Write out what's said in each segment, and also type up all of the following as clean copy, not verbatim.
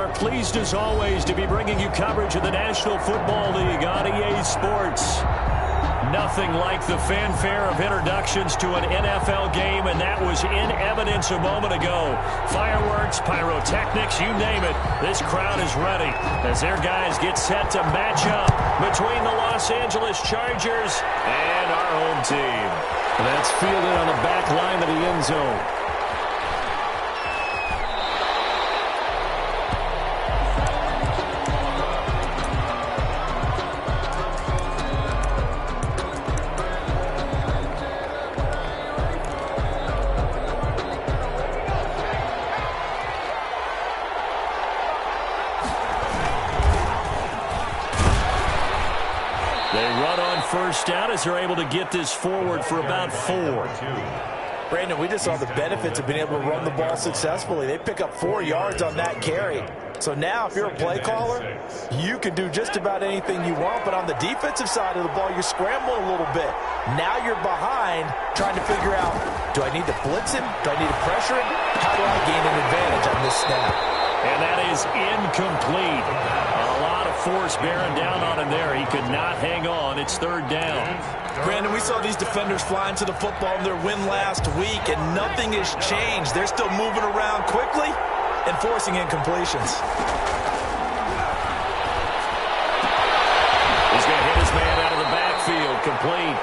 are pleased as always to be bringing you coverage of the National Football League on EA Sports. Nothing like the fanfare of introductions to an NFL game, and that was in evidence a moment ago. Fireworks, pyrotechnics, you name it. This crowd is ready as their guys get set to match up between the Los Angeles Chargers and our home team. And that's fielded on the back line of the end zone. First down as they're able to get this forward for about 4. Brandon, we just saw the benefits of being able to run the ball successfully. They pick up 4 yards on that carry. So now if you're a play caller, you can do just about anything you want. But on the defensive side of the ball, you're scrambling a little bit. Now you're behind trying to figure out, do I need to blitz him? Do I need to pressure him? How do I gain an advantage on this snap? And that is incomplete. A lot of force bearing down on him there. He could not hang on. It's 3rd down. Brandon, we saw these defenders flying to the football in their win last week, and nothing has changed. They're still moving around quickly and forcing incompletions. He's going to hit his man out of the backfield, complete.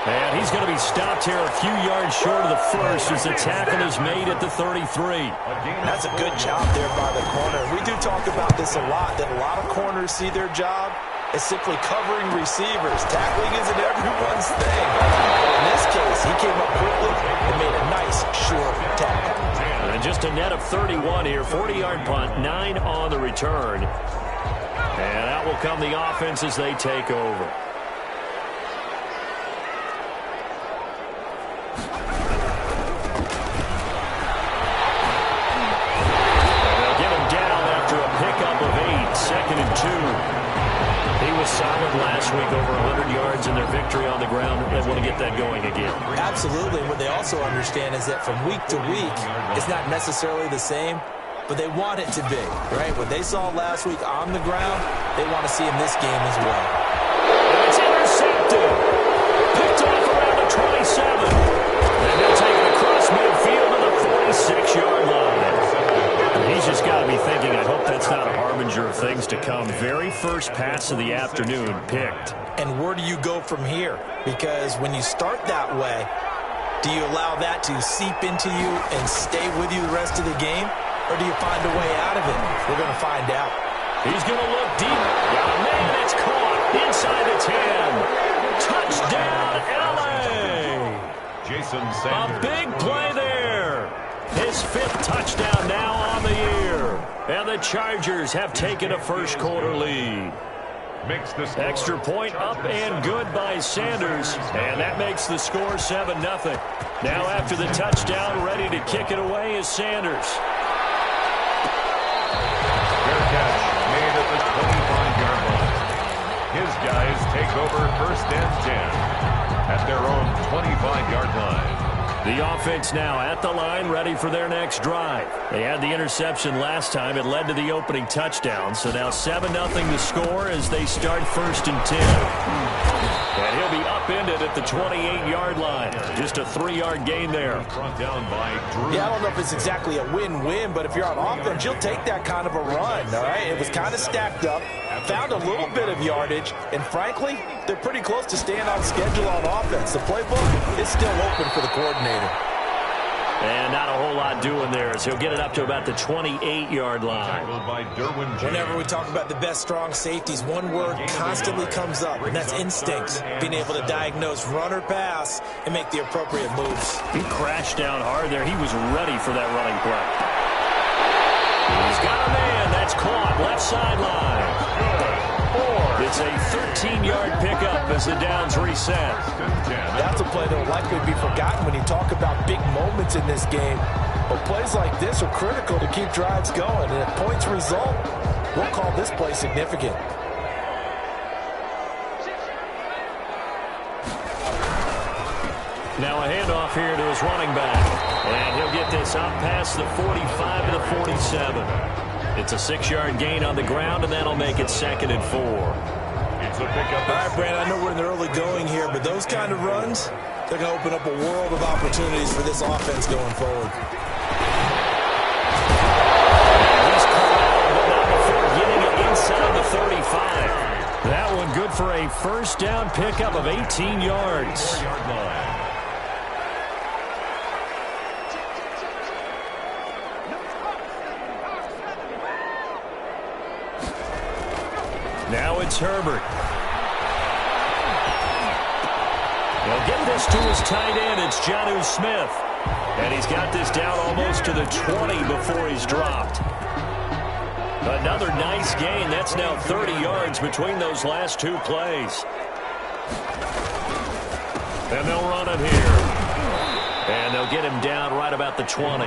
And he's going to be stopped here a few yards short of the first as the tackle is made at the 33. That's a good job there by the corner. We do talk about this a lot, that a lot of corners see their job as simply covering receivers. Tackling isn't everyone's thing. But in this case, he came up quickly and made a nice, short tackle. And just a net of 31 here, 40-yard punt, 9 on the return. And out will come the offense as they take over. Second and 2. He was solid last week, over 100 yards in their victory on the ground. They want to get that going again. Absolutely. What they also understand is that from week to week, it's not necessarily the same, but they want it to be, right? What they saw last week on the ground, they want to see in this game as well. And it's intercepted. Picked off around the 27. And they'll take it across midfield to the 46-yard line. He's just got to be thinking, I hope that's not a harbinger of things to come. Very first pass of the afternoon picked. And where do you go from here? Because when you start that way, do you allow that to seep into you and stay with you the rest of the game? Or do you find a way out of it? We're going to find out. He's going to look deep. Oh, man, it's caught inside the 10. Touchdown, L.A. Jason Sanders. A big play there. His 5th touchdown now on the year. And the Chargers have taken a first quarter lead. Makes the extra point up and good by Sanders. And that makes the score 7-0. Now after the touchdown, ready to kick it away is Sanders. Fair catch made at the 25-yard line. His guys take over 1st and 10 at their own 25-yard line. The offense now at the line, ready for their next drive. They had the interception last time. It led to the opening touchdown. So now 7-0 the score as they start 1st and 10. And he'll be upended at the 28-yard line. Just a 3-yard gain there. Down by Drew. Yeah, I don't know if it's exactly a win-win, but if you're on offense, you'll take that kind of a run, all right? It was kind of stacked up, found a little bit of yardage, and frankly, they're pretty close to staying on schedule on offense. The playbook is still open for the coordinator. And not a whole lot doing there as he'll get it up to about the 28-yard line. Whenever we talk about the best strong safeties, one word constantly comes up, and that's instinct. Being able to diagnose run or pass and make the appropriate moves. He crashed down hard there. He was ready for that running play. He's got a man. That's caught. Left sideline. It's a 13-yard pickup as the downs reset. That's a play that will likely be forgotten when you talk about big moments in this game. But plays like this are critical to keep drives going. And if points result, we'll call this play significant. Now a handoff here to his running back. And he'll get this out past the 45 to the 47. It's a 6-yard gain on the ground, and that'll make it 2nd and 4. It's a pickup. All right, Brandon, I know we're in the early going here, but those kind of runs, they're going to open up a world of opportunities for this offense going forward. He's corralled, but not before getting it inside the 35. That one good for a first down pickup of 18 yards. 4-yard line. Now it's Herbert. He'll get this to his tight end. It's Jonnu Smith. And he's got this down almost to the 20 before he's dropped. Another nice gain. That's now 30 yards between those last 2 plays. And they'll run it here. And they'll get him down right about the 20.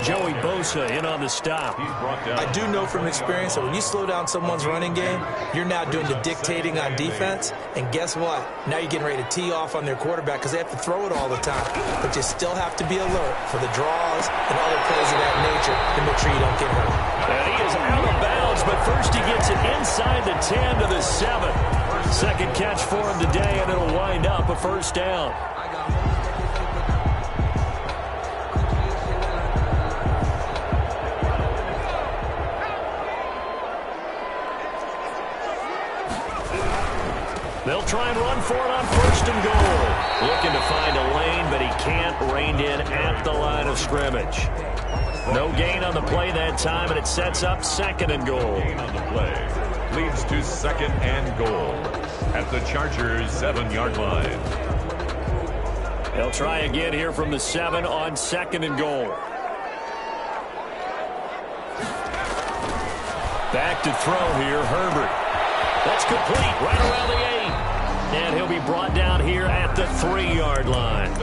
Joey Bosa in on the stop. I do know from experience that when you slow down someone's running game, you're now doing the dictating on defense. And guess what? Now you're getting ready to tee off on their quarterback because they have to throw it all the time. But you still have to be alert for the draws and other plays of that nature to make sure you don't get hurt. And he is out of bounds, but first he gets it inside the 10 to the 7. Second catch for him today, and it'll wind up a first down. They'll try and run for it on 1st and goal. Looking to find a lane, but he can't rein in at the line of scrimmage. No gain on the play that time, and it sets up 2nd and goal. Gain on the play leads to 2nd and goal at the Chargers' 7-yard line. They'll try again here from the 7 on 2nd and goal. Back to throw here, Herbert. That's complete right around the 8. And he'll be brought down here at the 3-yard line.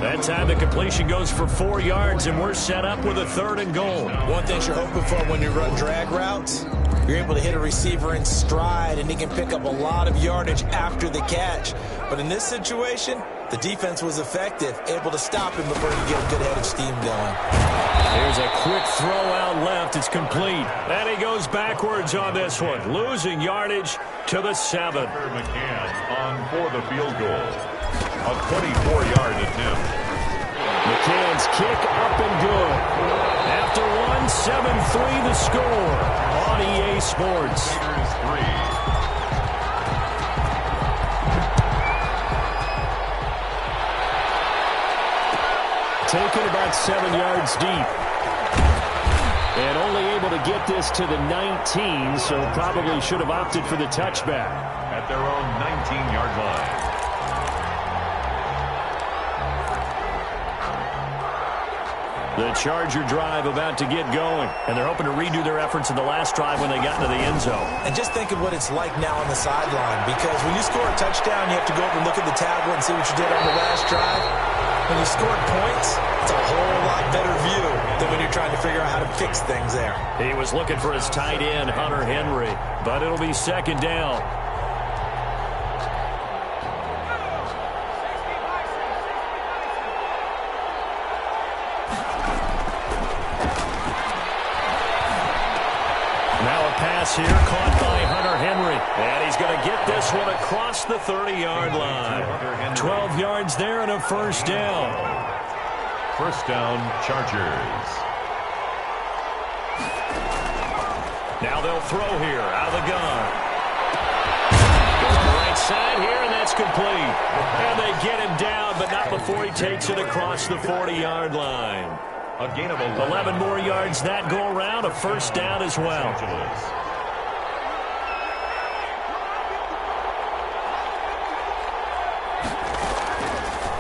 That time the completion goes for 4 yards, and we're set up with a 3rd and goal. One thing you're hoping for when you run drag routes, you're able to hit a receiver in stride, and he can pick up a lot of yardage after the catch. But in this situation, the defense was effective, able to stop him before he could get a good head of steam going. There's a quick throw out left. It's complete. And he goes backwards on this one, losing yardage to the 7. McCann on for the field goal. A 24-yard attempt. McCann's kick up and good. After one, 7-3 the score on EA Sports. Raiders 3. Taken about 7 yards deep. And only able to get this to the 19, so probably should have opted for the touchback. At their own 19-yard line. The Charger drive about to get going, and they're hoping to redo their efforts in the last drive when they got into the end zone. And just think of what it's like now on the sideline, because when you score a touchdown, you have to go up and look at the tablet and see what you did on the last drive. When you scored points, it's a whole lot better view than when you're trying to figure out how to fix things there. He was looking for his tight end, Hunter Henry, but it'll be 2nd down. Now a pass here caught by Hunter Henry. And he's going to get this one across the 30-yard line. 12 yards there and a first down. First down, Chargers. Now they'll throw here out of the gun. Goes to the right side here, and that's complete. And they get him down, but not before he takes it across the 40-yard line. A gain of 11 more yards that go around, a first down as well.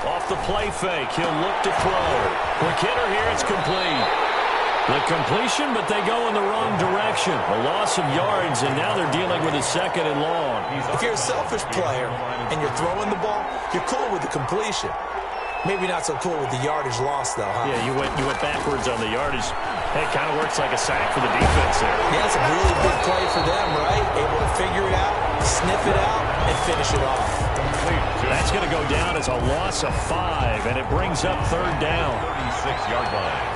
Off the play fake, he'll look to throw. Quick hitter here, it's complete. The completion, but they go in the wrong direction. A loss of yards, and now they're dealing with a 2nd and long. If you're a selfish player and you're throwing the ball, you're cool with the completion. Maybe not so cool with the yardage loss, though, huh? Yeah, you went backwards on the yardage. Hey, it kind of works like a sack for the defense there. Yeah, it's a really big play for them, right? Able to figure it out, sniff it out, and finish it off. That's going to go down as a loss of 5, and it brings up 3rd down. 36-yard line.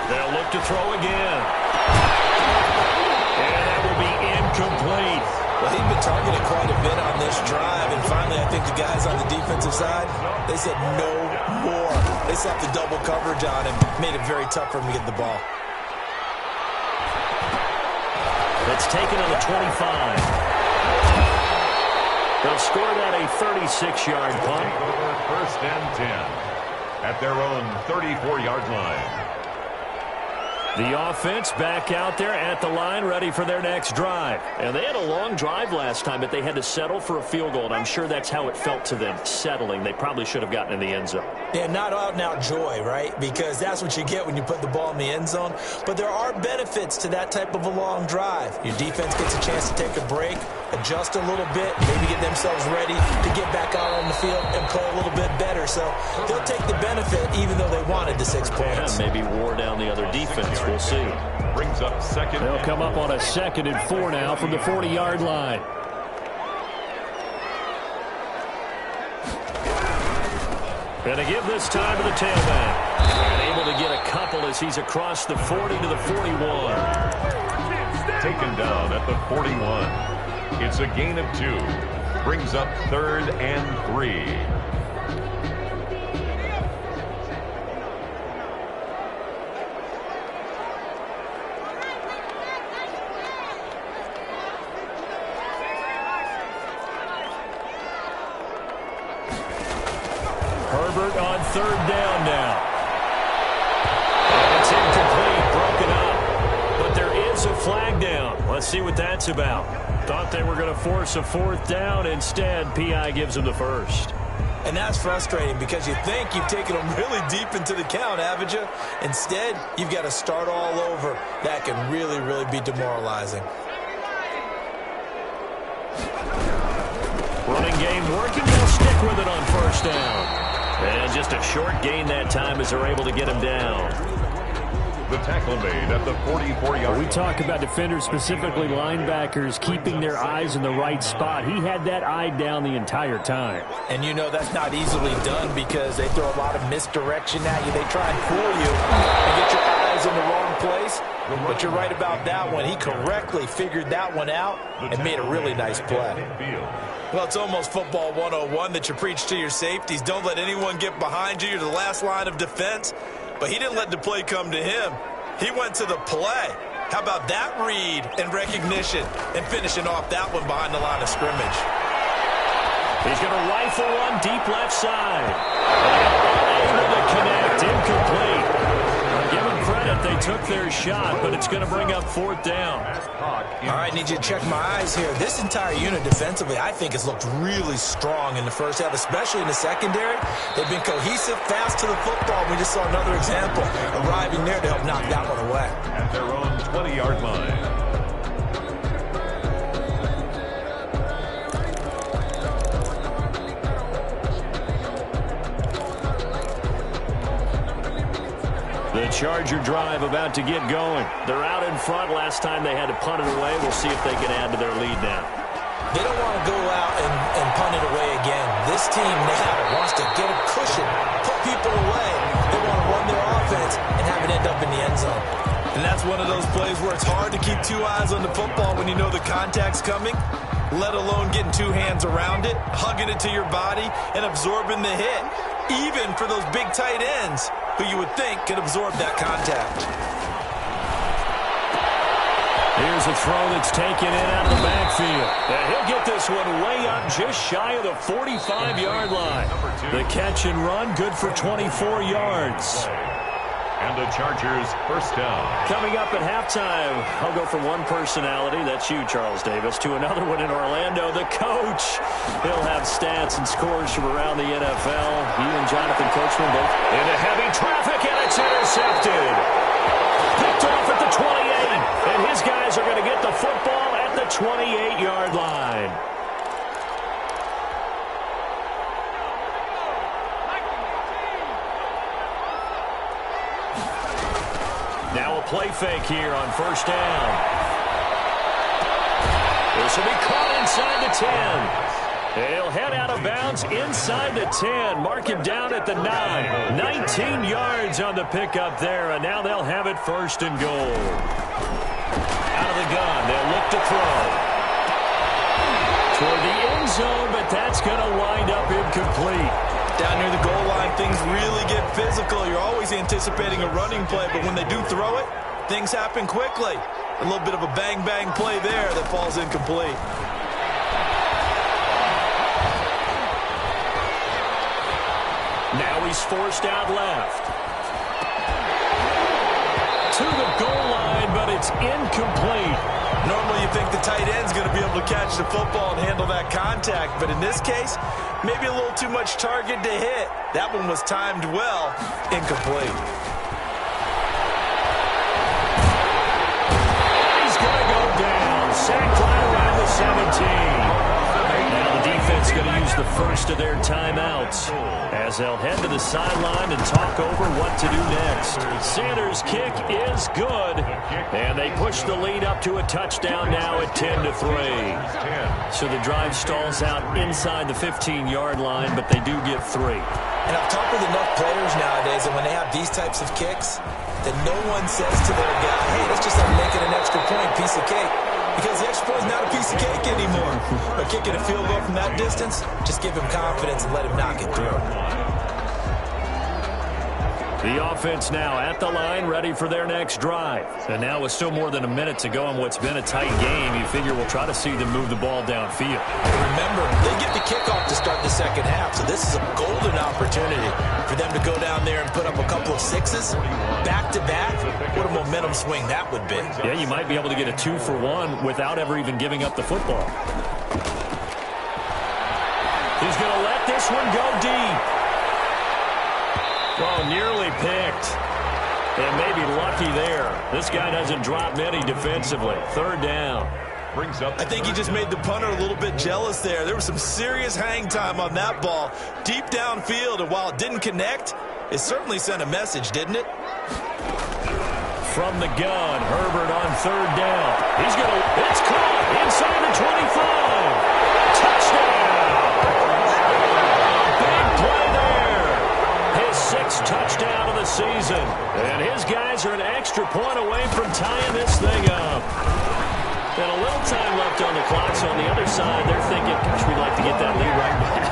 They'll look to throw again. And that will be incomplete. Well, he'd been targeted quite a bit on this drive, and finally I think the guys on the defensive side, they said no more. They slapped the double coverage on him, made it very tough for him to get the ball. It's taken on the 25. They'll score that a 36-yard punt. First and 10 at their own 34-yard line. The offense back out there at the line, ready for their next drive. And they had a long drive last time, but they had to settle for a field goal. And I'm sure that's how it felt to them, settling. They probably should have gotten in the end zone. Yeah, not out-and-out joy, right? Because that's what you get when you put the ball in the end zone. But there are benefits to that type of a long drive. Your defense gets a chance to take a break, adjust a little bit, maybe get themselves ready to get back out on the field and play a little bit better. So they'll take the benefit even though they wanted the 6 points. Yeah, maybe wore down the other defense. We'll see. Brings up second. They'll come up on a 2nd and 4 now from the 40-yard line. And to give this time to the tailback. And able to get a couple as he's across the 40 to the 41. Taken down at the 41. It's a gain of 2. Brings up 3rd and 3. Herbert on 3rd down now. And it's incomplete, broken up. But there is a flag down. Let's see what that's about. Thought they were going to force a 4th down. Instead, P.I. gives them the first. And that's frustrating because you think you've taken them really deep into the count, haven't you? Instead, you've got to start all over. That can really, really be demoralizing. Running game working. They'll stick with it on 1st down. And just a short gain that time as they're able to get him down. The tackle made at the 44-yard line. We talk about defenders, specifically linebackers, keeping their eyes in the right spot. He had that eye down the entire time. And you know that's not easily done because they throw a lot of misdirection at you. They try and fool you and get your eyes in the wrong place. But you're right about that one. He correctly figured that one out and made a really nice play. Well, it's almost football 101 that you preach to your safeties. Don't let anyone get behind you. You're the last line of defense. But he didn't let the play come to him. He went to the play. How about that read and recognition and finishing off that one behind the line of scrimmage? He's going to rifle one deep left side. Unable to connect. Incomplete. Give them credit. They took their shot, but it's going to bring up 4th down. All right, need you to check my eyes here. This entire unit defensively, I think, has looked really strong in the first half, especially in the secondary. They've been cohesive, fast to the football. We just saw another example arriving there to help knock that one away. At their own 20-yard line. The Charger drive about to get going. They're out in front. Last time they had to punt it away. We'll see if they can add to their lead now. They don't want to go out and punt it away again. This team now wants to get a cushion, put people away. They want to run their offense and have it end up in the end zone. And that's one of those plays where it's hard to keep 2 eyes on the football when you know the contact's coming, let alone getting 2 hands around it, hugging it to your body, and absorbing the hit, even for those big tight ends who you would think could absorb that contact. Here's a throw that's taken in out of the backfield. And he'll get this one way up just shy of the 45-yard line. The catch and run, good for 24 yards. And the Chargers first down. Coming up at halftime, I'll go from one personality, that's you, Charles Davis, to another one in Orlando, the coach. He'll have stats and scores from around the NFL. He and Jonathan Coachman both into heavy traffic, and it's intercepted. Picked off at the 28, and his guys are going to get the football at the 28-yard line. Now a play fake here on 1st down. This will be caught inside the 10. He'll head out of bounds inside the 10. Mark him down at the 9. 19 yards on the pickup there, and now they'll have it first and goal. Out of the gun, they'll look to throw. Toward the end zone, but that's going to wind up incomplete. Down near the goal line, things really get physical. You're always anticipating a running play, but when they do throw it, things happen quickly. A little bit of a bang-bang play there that falls incomplete. Now he's forced out left. To the goal line, but it's incomplete. Normally you think the tight end's going to be able to catch the football and handle that contact, but in this case, maybe a little too much target to hit. That one was timed well. Incomplete. He's going to go down. Sacked right around the 17. Now the defense going to use the first of their timeouts as they'll head to the sideline and talk over what to do next. Sanders' kick is good, and they push the lead up to a touchdown now at 10-3. So the drive stalls out inside the 15-yard line, but they do get 3. And I've talked with enough players nowadays, and when they have these types of kicks, that no one says to their guy, hey, that's just like making an extra point, piece of cake. Because the extra point is not a piece of cake anymore. But kicking a field goal from that distance, just give him confidence and let him knock it through. The offense now at the line, ready for their next drive. And now with still more than a minute to go in what's been a tight game, you figure we'll try to see them move the ball downfield. Remember, they get the kickoff to start the second half, so this is a golden opportunity for them to go down there and put up a couple of sixes back-to-back. What a momentum swing that would be. Yeah, you might be able to get a 2-for-1 without ever even giving up the football. He's going to let this one go deep. Well, nearly picked. And maybe lucky there. This guy doesn't drop many defensively. Third down. I think he just made the punter a little bit jealous there. There was some serious hang time on that ball. Deep downfield, and while it didn't connect, it certainly sent a message, didn't it? From the gun, Herbert on third down. He's going to, it's caught inside the 25. Touchdown. Big play there. His 6th touchdown of the season. And his guys are an extra point away from tying this thing up. And a little time left on the clock, so on the other side, they're thinking, gosh, we'd like to get that lead right back.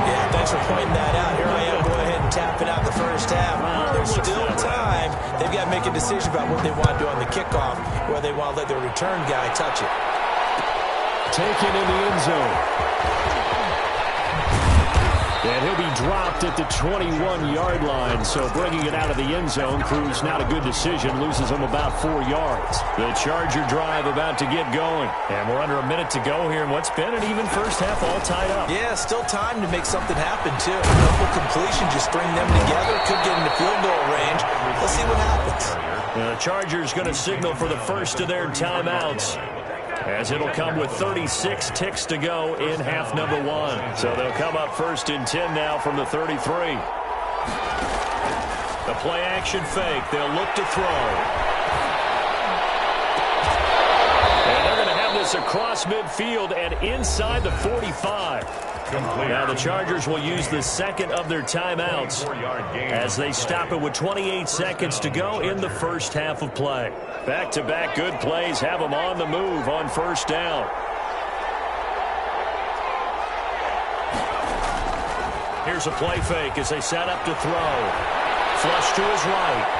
Yeah, thanks for pointing that out. Here I am, go ahead and tapping out the first half. There's still time. They've got to make a decision about what they want to do on the kickoff, where they want to let their return guy touch it. Taken in the end zone. And he'll be dropped at the 21-yard line, so bringing it out of the end zone proves not a good decision, loses him about 4 yards. The Charger drive about to get going, and we're under a minute to go here in what's been an even first half all tied up. Yeah, still time to make something happen, too. A couple completions, just string them together, could get into field goal range. Let's see what happens. The Chargers going to signal for the first of their timeouts, as it'll come with 36 ticks to go in half number 1. So they'll come up first and 10 now from the 33. The play action fake. They'll look to throw. And they're going to have this across midfield and inside the 45. Now the Chargers will use the second of their timeouts as they stop it with 28 seconds to go in the first half of play. Back-to-back good plays have them on the move on first down. Here's a play fake as they set up to throw. Flush to his right.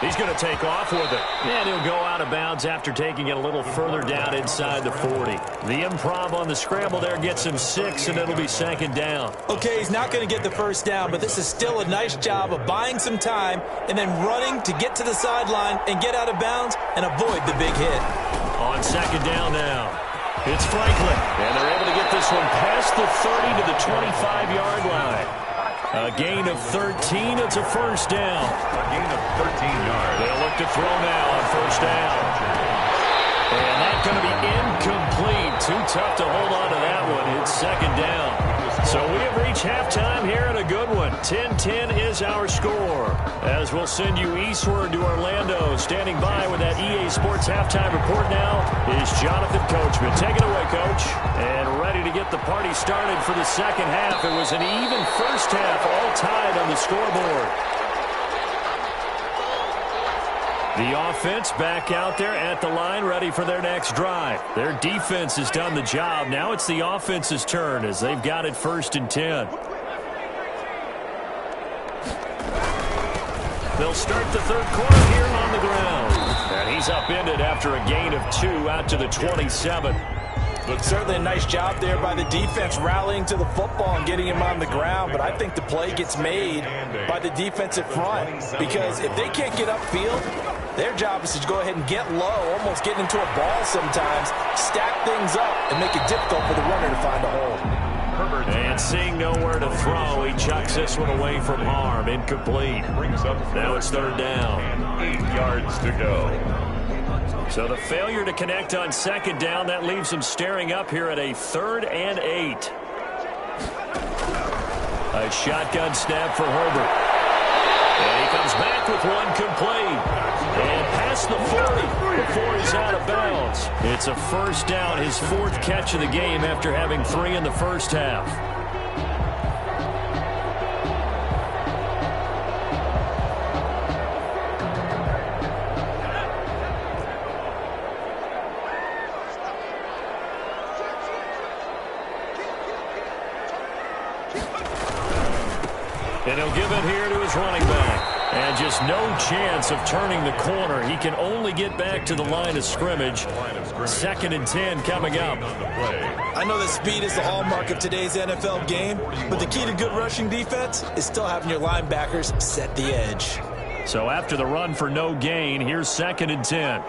He's going to take off with it. And he'll go out of bounds after taking it a little further down inside the 40. The improv on the scramble there gets him 6, and it'll be second down. Okay, he's not going to get the first down, but this is still a nice job of buying some time and then running to get to the sideline and get out of bounds and avoid the big hit. On second down now, it's Franklin. And they're able to get this one past the 30 to the 25-yard line. A gain of 13. It's a first down. A gain of 13 yards. They'll look to throw now on first down. And that's going to be incomplete. Too tough to hold on to that one. It's second down. So we have reached halftime here in a good one. 10-10 is our score. As we'll send you eastward to Orlando. Standing by with that EA Sports halftime report now is Jonathan Coachman. Take it away, Coach. And ready to get the party started for the second half. It was an even first half, all tied on the scoreboard. The offense back out there at the line, ready for their next drive. Their defense has done the job. Now it's the offense's turn as they've got it 1st and 10. They'll start the third quarter here on the ground. And he's upended after a gain of 2 out to the 27. But certainly a nice job there by the defense rallying to the football and getting him on the ground. But I think the play gets made by the defensive front, because if they can't get upfield, their job is to go ahead and get low, almost get into a ball sometimes, stack things up, and make it difficult for the runner to find a hole. And seeing nowhere to throw, he chucks this one away from harm. Incomplete. Now it's 3rd down. 8 yards to go. So the failure to connect on 2nd down, that leaves him staring up here at a 3rd and 8. A shotgun snap for Herbert. And he comes back with one complete. And past the 40 before he's out of bounds. It's a 1st down, his 4th catch of the game after having 3 in the first half. And he'll give it here to his running back. And just no chance of turning the corner. He can only get back to the line of scrimmage. 2nd and 10 coming up. I know that speed is the hallmark of today's NFL game, but the key to good rushing defense is still having your linebackers set the edge. So after the run for no gain, here's 2nd and 10.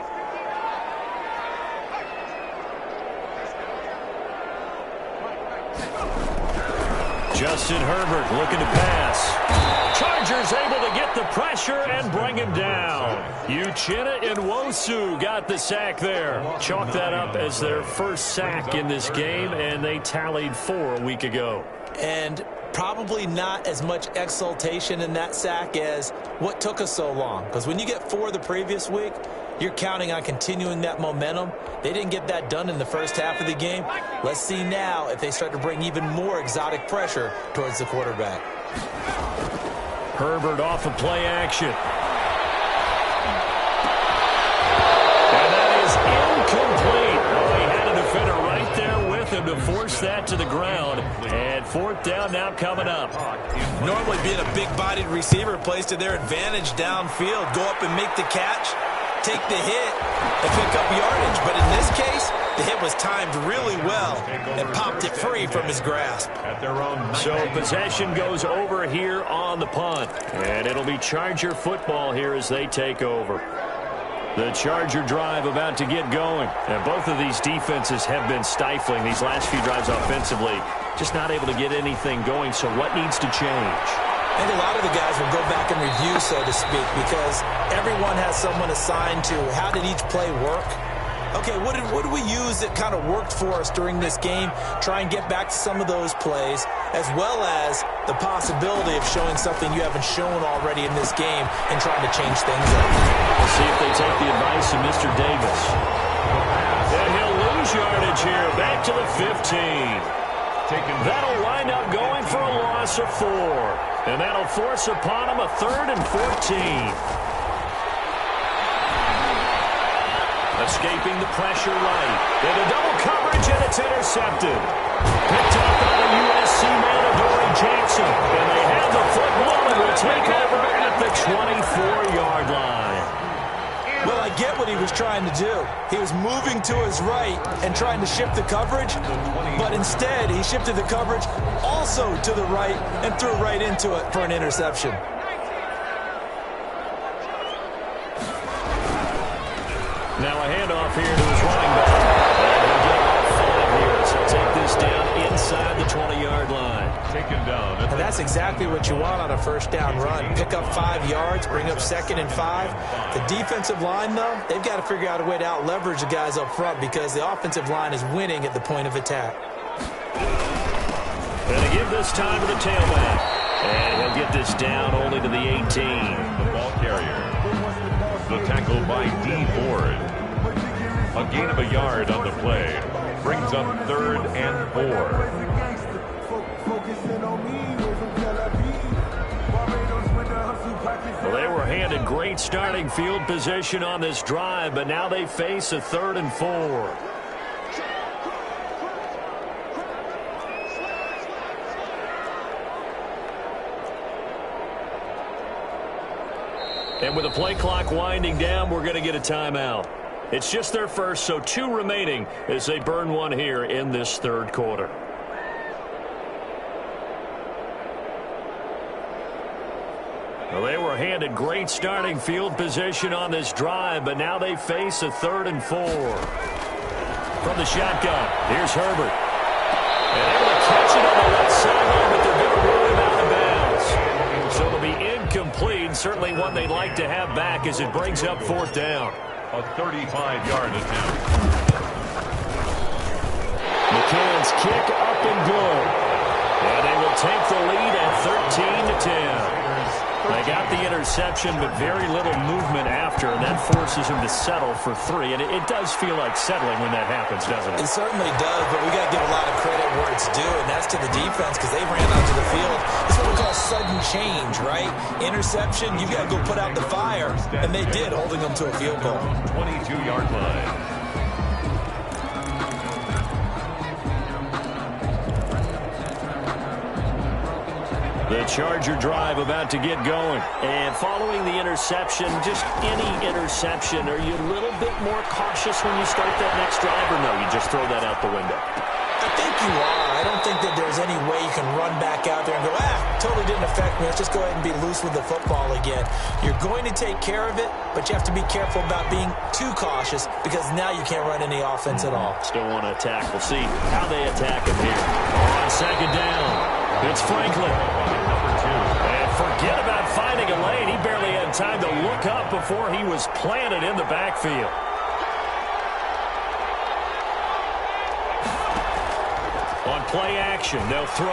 Justin Herbert looking to pass. Chargers able to get the pressure and bring him down. Uchenna Nwosu got the sack there. Chalk that up as their first sack in this game, and they tallied 4 a week ago. And probably not as much exultation in that sack as what took us so long. Because when you get 4 the previous week, you're counting on continuing that momentum. They didn't get that done in the first half of the game. Let's see now if they start to bring even more exotic pressure towards the quarterback. Herbert off of play action. And that is incomplete. Oh, he had a defender right there with him to force that to the ground. And 4th down now coming up. Normally being a big-bodied receiver plays to their advantage downfield. Go up and make the catch, take the hit, and pick up yardage. But in this case, the hit was timed really well and popped it free from his grasp. So possession goes over here on the punt. And it'll be Charger football here as they take over. The Charger drive about to get going. And both of these defenses have been stifling these last few drives offensively. Just not able to get anything going. So what needs to change? I think a lot of the guys will go back and review, so to speak, because everyone has someone assigned to how did each play work. Okay, what did we use that kind of worked for us during this game? Try and get back to some of those plays, as well as the possibility of showing something you haven't shown already in this game and trying to change things up. We'll see if they take the advice of Mr. Davis. And he'll lose yardage here, back to the 15. That'll wind up going for a loss of 4. And that'll force upon him a 3rd and 14. Escaping the pressure right. Into double coverage, and it's intercepted. Picked up by the USC man, Adoree Jackson. And they have the football and will take over at the 24-yard line. Well, I get what he was trying to do. He was moving to his right and trying to shift the coverage, but instead he shifted the coverage also to the right and threw right into it for an interception. Now a handoff here to his running back. And he'll get about 5 here, so take this down inside the 20-yard line. Taken down. And that's exactly what you want on a 1st down run. Pick up 5 yards, bring up 2nd and 5. The defensive line, though, they've got to figure out a way to out-leverage the guys up front because the offensive line is winning at the point of attack. And to give this time to the tailback. And he'll get this down only to the 18. The ball carrier. The tackle by D. Ford. A gain of a yard on the play. Brings up 3rd and 4. Well, they were handed great starting field position on this drive, but now they face a 3rd and 4. And with the play clock winding down, we're going to get a timeout. It's just their first, so 2 remaining as they burn one here in this 3rd quarter. Well, they were handed great starting field position on this drive, but now they face a 3rd and 4. From the shotgun, here's Herbert. And able to catch it on the left sideline, but they're going to roll him out of bounds. So it'll be incomplete, certainly one they'd like to have back as it brings up 4th down. A 35-yard attempt. McCann's kick up and good. And they will take the lead at 13-10. They got the interception, but very little movement after, and that forces him to settle for 3. And it does feel like settling when that happens, doesn't it? It certainly does, but we got to give a lot of credit where it's due, and that's to the defense because they ran out to the field. It's what we call sudden change, right? Interception, you've got to go put out the fire, and they did, holding them to a field goal. 22-yard line. The Charger drive about to get going. And following the interception, just any interception, are you a little bit more cautious when you start that next drive, or no, you just throw that out the window? I think you are. I don't think that there's any way you can run back out there and go, totally didn't affect me. Let's just go ahead and be loose with the football again. You're going to take care of it, but you have to be careful about being too cautious because now you can't run any offense at all. Still want to attack. We'll see how they attack him here. On 2nd down, it's Franklin. And forget about finding a lane. He barely had time to look up before he was planted in the backfield. On play action, they'll throw.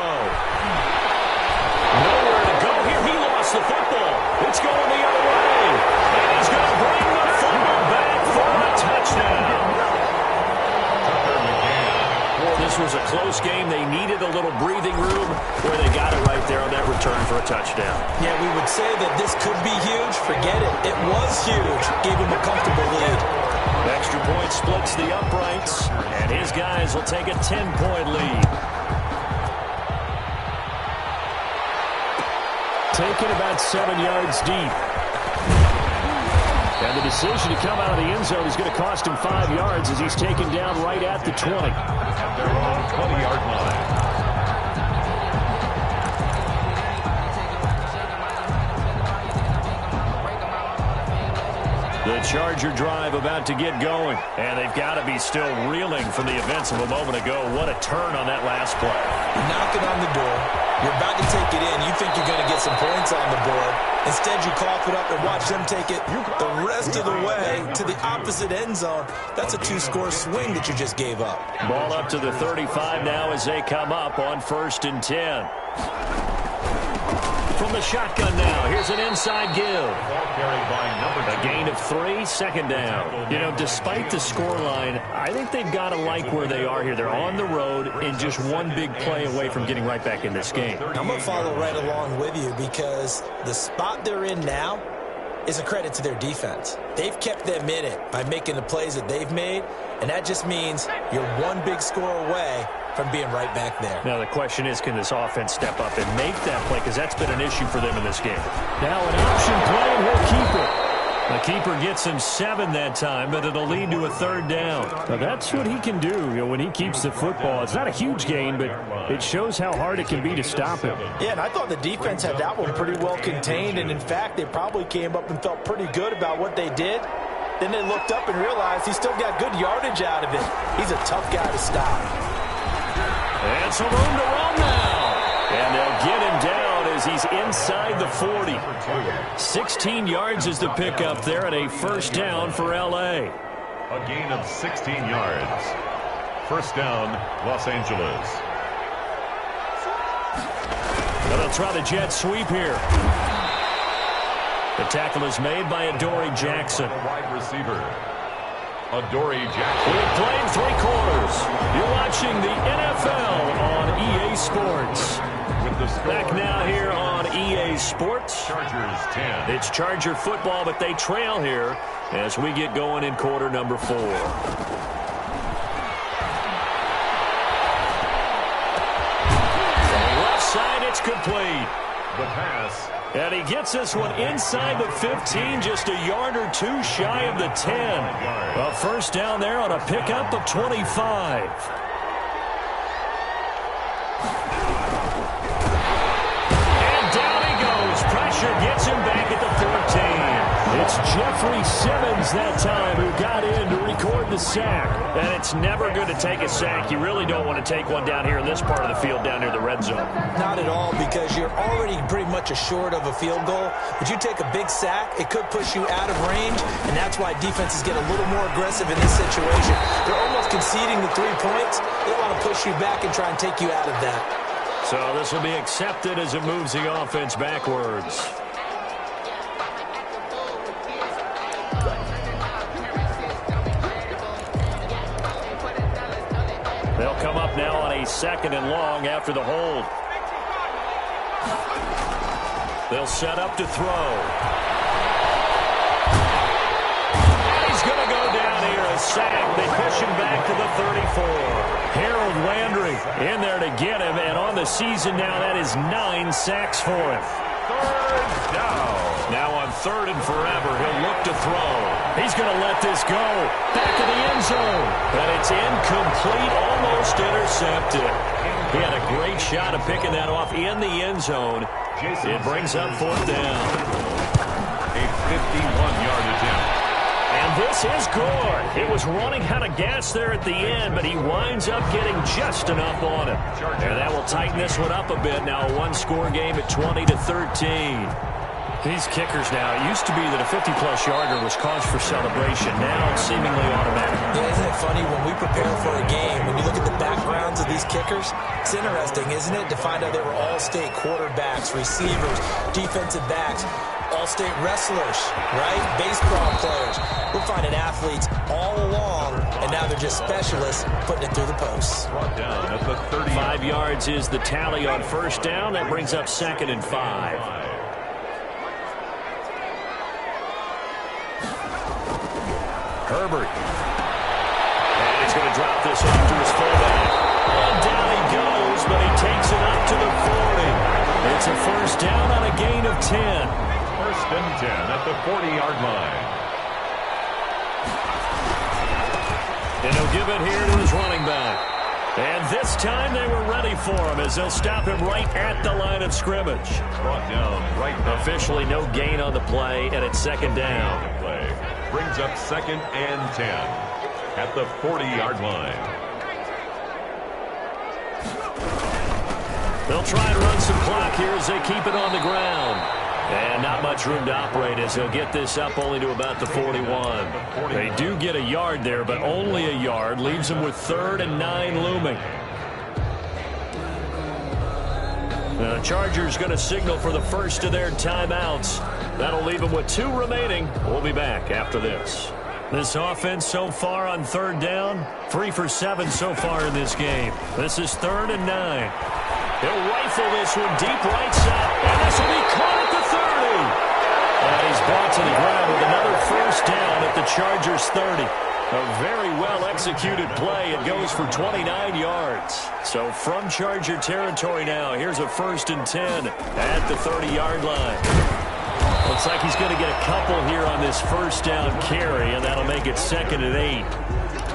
Nowhere to go here. He lost the football. It's going the other way. And he's going to bring the football back for a touchdown. This was a close game. They needed a little breathing room where they got it right there on that return for a touchdown. Yeah, we would say that this could be huge. Forget it. It was huge. Gave him a comfortable lead. Extra point splits the uprights, and his guys will take a 10-point lead. Taken about 7 yards deep. And the decision to come out of the end zone is going to cost him 5 yards as he's taken down right at the 20. At their own 20-yard line. The Charger drive about to get going. And they've got to be still reeling from the events of a moment ago. What a turn on that last play. You're knocking on the door. You're about to take it in. You think you're going to get some points on the board. Instead, you cough it up and watch them take it the rest of the way to the opposite end zone. That's a 2-score swing that you just gave up. Ball up to the 35 now as they come up on 1st and 10. From the shotgun now, here's an inside give. A gain of 3, 2nd down. You know, despite the scoreline, I think they've got to like where they are here. They're on the road and just one big play away from getting right back in this game. I'm going to follow right along with you because the spot they're in now is a credit to their defense. They've kept them in it by making the plays that they've made, and that just means you're one big score away from being right back there. Now the question is, can this offense step up and make that play? Because that's been an issue for them in this game. Now an option play, and he'll keep it. The keeper gets him 7 that time, but it'll lead to a 3rd down. Now that's what he can do, you know, when he keeps the football. It's not a huge gain, but it shows how hard it can be to stop him. Yeah, and I thought the defense had that one pretty well contained, and in fact, they probably came up and felt pretty good about what they did. Then they looked up and realized he still got good yardage out of it. He's a tough guy to stop. And some room to run now. And they'll get him down as he's inside the 40. 16 yards is the pickup there and a 1st down for L.A. A gain of 16 yards. 1st down, Los Angeles. they'll try the jet sweep here. The tackle is made by Adoree Jackson. Wide receiver, Adoree Jackson. We've played 3 quarters. You're watching the NFL on EA Sports. With the score, back now here on EA Sports. Chargers 10. It's Charger football, but they trail here as we get going in quarter number 4. Side, it's complete. The pass. And he gets this one inside the 15, just a yard or 2 shy of the 10. A first down there on a pickup of 25. And down he goes. Pressure gets him back at the 14. It's Jeffrey Simmons that time who got in to record the sack. And it's never good to take a sack. You really don't want to take one down here in this part of the field down near the red zone. Not at all, because you're already pretty much assured of a field goal. But you take a big sack, it could push you out of range, and that's why defenses get a little more aggressive in this situation. They're almost conceding the 3 points. They want to push you back and try and take you out of that. So this will be accepted as it moves the offense backwards. They'll come up now on a 2nd and long after the hold. They'll set up to throw. And he's going to go down here, a sack. They push him back to the 34. Harold Landry in there to get him, and on the season now, that is 9 sacks for him. 3rd down. Now on 3rd and forever, he'll look to throw. He's going to let this go. Back of the end zone. And it's incomplete, almost intercepted. He had a great shot of picking that off in the end zone. It brings up 4th down. A 51-yard attempt. And this is good. It was running out of gas there at the end, but he winds up getting just enough on it. And that will tighten this one up a bit. Now a 1-score game at 20-13. These kickers now, it used to be that a 50-plus yarder was cause for celebration. Now it's seemingly automatic. Yeah, isn't it funny when we prepare for a game, when you look at the backgrounds of these kickers, it's interesting, isn't it, to find out they were all-state quarterbacks, receivers, defensive backs, all-state wrestlers, right? Baseball players. We're finding athletes all along, and now they're just specialists putting it through the posts. Brought down at the 30. 5 yards is the tally on first down. That brings up 2nd and 5. Herbert. And he's going to drop this off to his fullback. And down he goes, but he takes it up to the 40. It's a first down on a gain of 10. 1st and 10 at the 40-yard line. And he'll give it here to his running back. And this time they were ready for him as they'll stop him right at the line of scrimmage. Brought down right now. Officially no gain on the play, and it's 2nd down. Brings up 2nd and 10 at the 40-yard line. They'll try and run some clock here as they keep it on the ground. And not much room to operate as they'll get this up only to about the 41. They do get a yard there, but only a yard. Leaves them with 3rd and 9 looming. The Chargers going to signal for the first of their timeouts. That'll leave them with 2 remaining. We'll be back after this. This offense so far on 3rd down, 3 for 7 so far in this game. This is 3rd and 9. He'll rifle this one deep right side, and this will be caught at the 30. And he's brought to the ground with another first down at the Chargers' 30. A very well-executed play. It goes for 29 yards. So from Charger territory now, here's a 1st and 10 at the 30-yard line. Looks like he's going to get a couple here on this first down carry, and that'll make it 2nd and 8.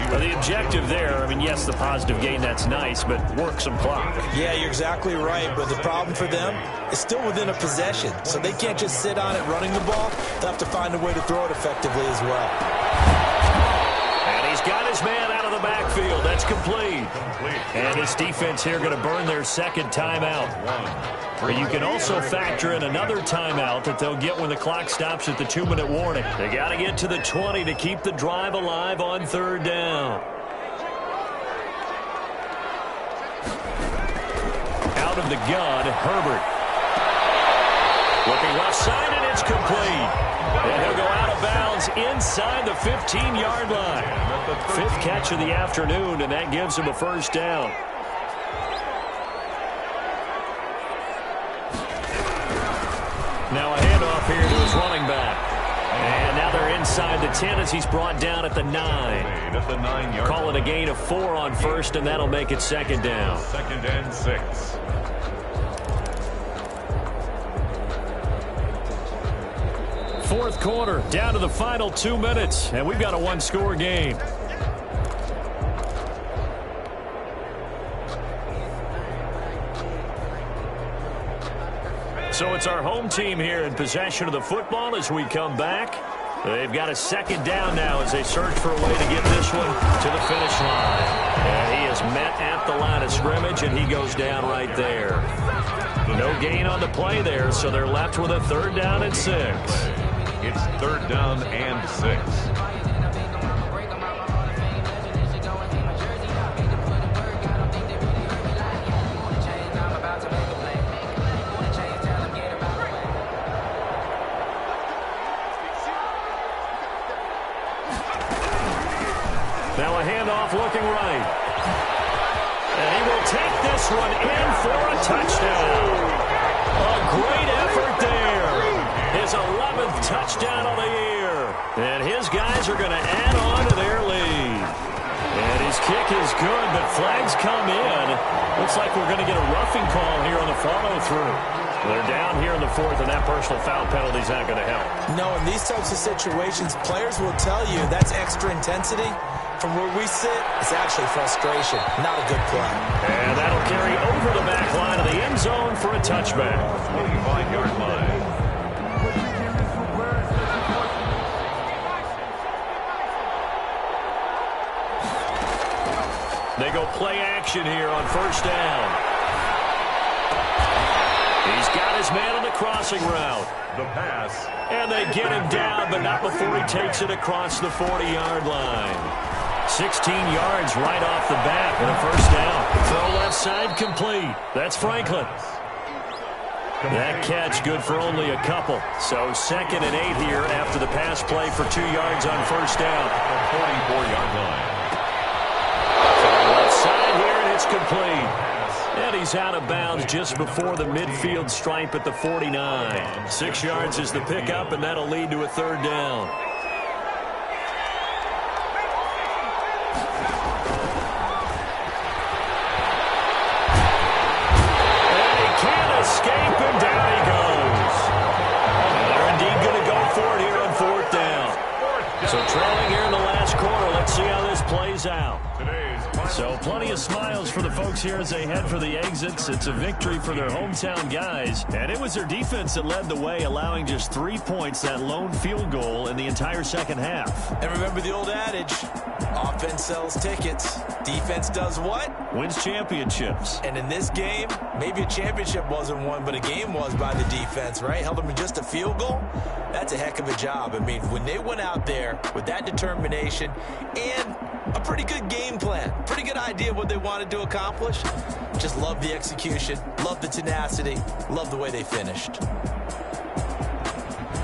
Well, the objective there, I mean, yes, the positive gain, that's nice, but work some clock. Yeah, you're exactly right, but the problem for them is still within a possession, so they can't just sit on it running the ball. They'll have to find a way to throw it effectively as well. And he's got his man out of the backfield. That's complete. And this defense here going to burn their 2nd timeout. But you can also factor in another timeout that they'll get when the clock stops at the 2-minute warning. They got to get to the 20 to keep the drive alive on 3rd down. Out of the gun, Herbert. Looking left side, and it's complete. And he'll go out of bounds inside the 15-yard line. Fifth catch of the afternoon, and that gives him a first down. Now a handoff here to his running back. And now they're inside the 10 as he's brought down at the 9. Call it a gain of 4 on first, and that'll make it second down. Second and 6. Fourth quarter, down to the final 2 minutes, and we've got a one-score game. So it's our home team here in possession of the football as we come back. They've got a second down now as they search for a way to get this one to the finish line. And he is met at the line of scrimmage, and he goes down right there. No gain on the play there, so they're left with a third down and 6. It's third down and 6. Now a handoff looking right. And he will take this one in for a touchdown. A great effort there. His 11th touchdown of the year. And his guys are going to add on to their lead. And his kick is good, but flags come in. Looks like we're going to get a roughing call here on the follow-through. They're down here in the fourth, and that personal foul penalty is not going to help. No, in these types of situations, players will tell you that's extra intensity. From where we sit, it's actually frustration, not a good play. And that'll carry over the back line of the end zone for a touchback. 25-yard line. They go play action here on first down. He's got his man on the crossing route. The pass. And they get him down, but not before he takes it across the 40-yard line. 16 yards right off the bat and a first down. Throw left side complete. That's Franklin. That catch good for only a couple. So second and 8 here after the pass play for 2 yards on first down. 44-yard line. Left side here, and it's complete. And he's out of bounds just before the midfield stripe at the 49. 6 yards is the pickup, and that'll lead to a third down. And he can't escape, and down he goes. And they're indeed going to go for it here on fourth down. So trailing here in the last quarter. Let's see how this plays out. So plenty of smiles for the folks here as they head for the exits. It's a victory for their hometown guys. And it was their defense that led the way, allowing just 3 points, that lone field goal in the entire second half. And remember the old adage, offense sells tickets. Defense does what? Wins championships. And in this game, maybe a championship wasn't won, but a game was by the defense, right? Held them to just a field goal. That's a heck of a job. I mean, when they went out there with that determination and a pretty good game plan, pretty good idea of what they wanted to accomplish, just love the execution, love the tenacity, love the way they finished.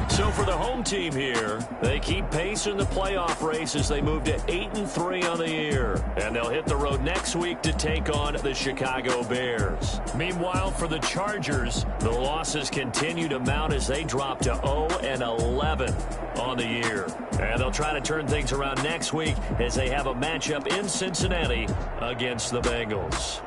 So for the home team here, they keep pace in the playoff race as they move to 8-3 on the year. And they'll hit the road next week to take on the Chicago Bears. Meanwhile, for the Chargers, the losses continue to mount as they drop to 0-11 on the year. And they'll try to turn things around next week as they have a matchup in Cincinnati against the Bengals.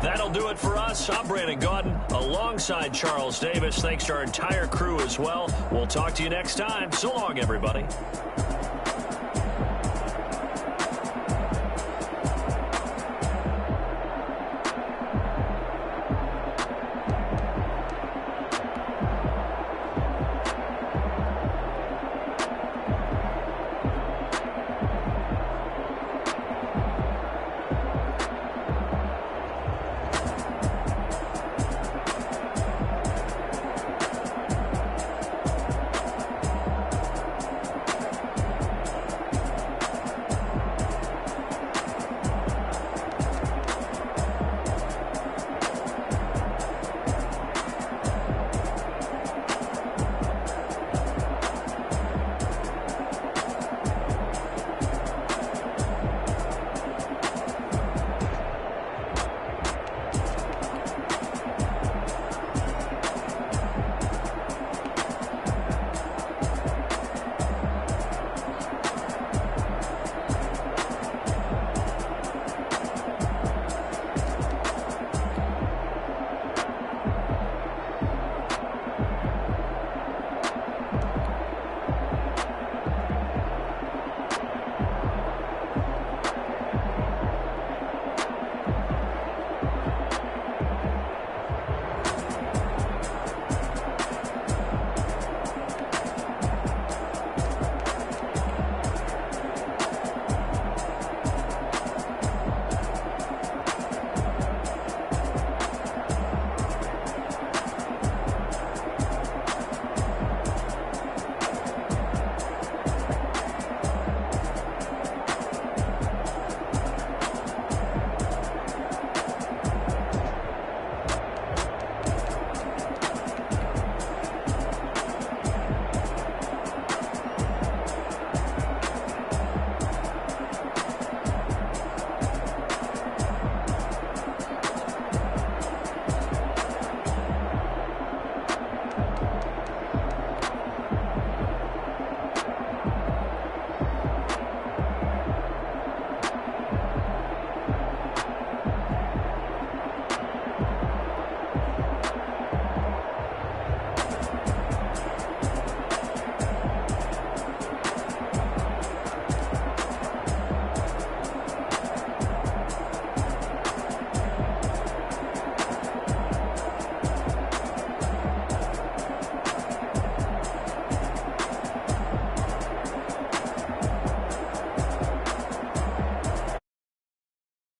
That'll do it for us. I'm Brandon Gaudin alongside Charles Davis. Thanks to our entire crew as well. We'll talk to you next time. So long, everybody.